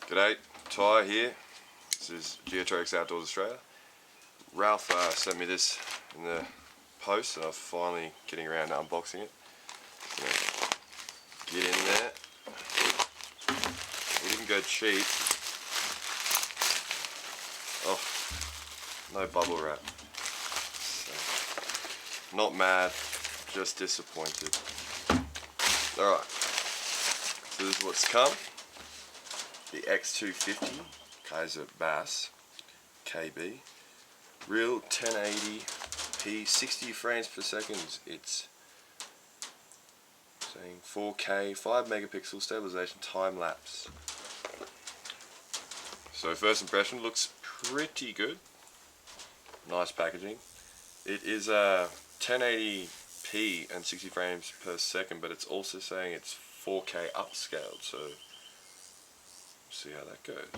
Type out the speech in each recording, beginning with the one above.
G'day, Ty here. This is Geoterrics Outdoors Australia. Ralph sent me this in the post and I'm finally getting around to unboxing it. So, get in there. We didn't go cheap. Oh, no bubble wrap. So, not mad, just disappointed. Alright, so this is what's come. The X250 Kaiser Baas KB, real 1080p 60 frames per second. It's saying 4K 5 megapixel stabilization time lapse. So first impression, looks pretty good. Nice packaging. It is 1080p and 60 frames per second, but it's also saying it's 4K upscaled, so see how that goes.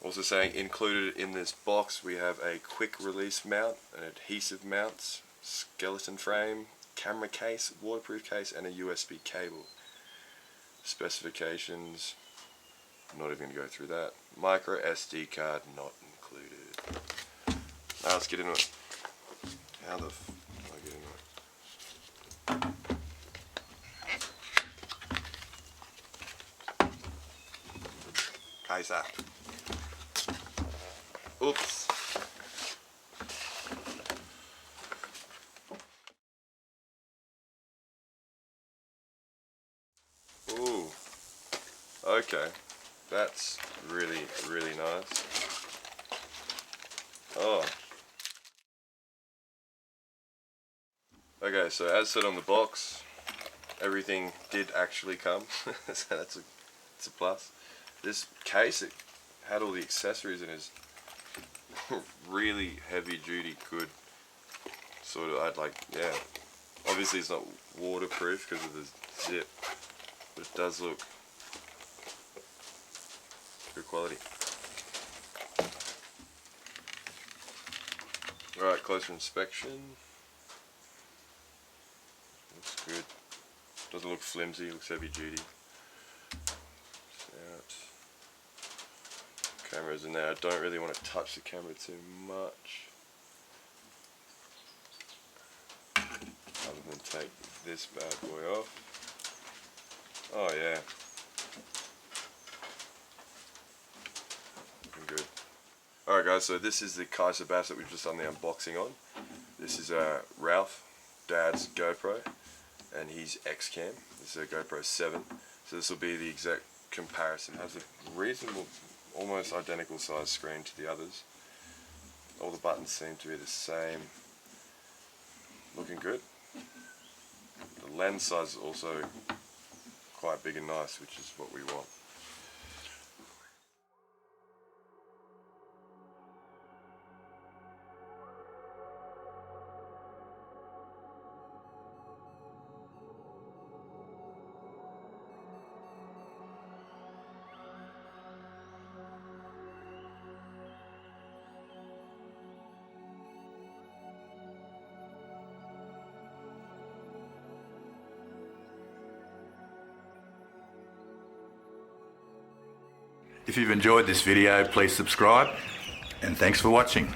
Also saying included in this box we have a quick release mount, an adhesive mounts, skeleton frame, camera case, waterproof case, and a USB cable. Specifications, I'm not even going to go through that. Micro SD card not included. Now let's get into it. How the f do I get into it? Kaiser. Oops. Ooh. Okay. That's really, really nice. Oh. Okay, so as said on the box, everything did actually come. So that's a plus. This case, it had all the accessories and is really heavy duty, good sort of, yeah, obviously it's not waterproof because of the zip, but it does look good quality. Alright, closer inspection. Looks good. Doesn't look flimsy, looks heavy duty. Cameras in there. I don't really want to touch the camera too much, other than take this bad boy off. Oh yeah, looking good. Alright guys, so this is the Kaiser Baas that we've just done the unboxing on. This is Ralph, Dad's GoPro, and his X-Cam. This is a GoPro 7, so this will be the exact comparison. It has a reasonable, almost identical size screen to the others. All the buttons seem to be the same. Looking good. The lens size is also quite big and nice, which is what we want. If you've enjoyed this video, please subscribe, and thanks for watching.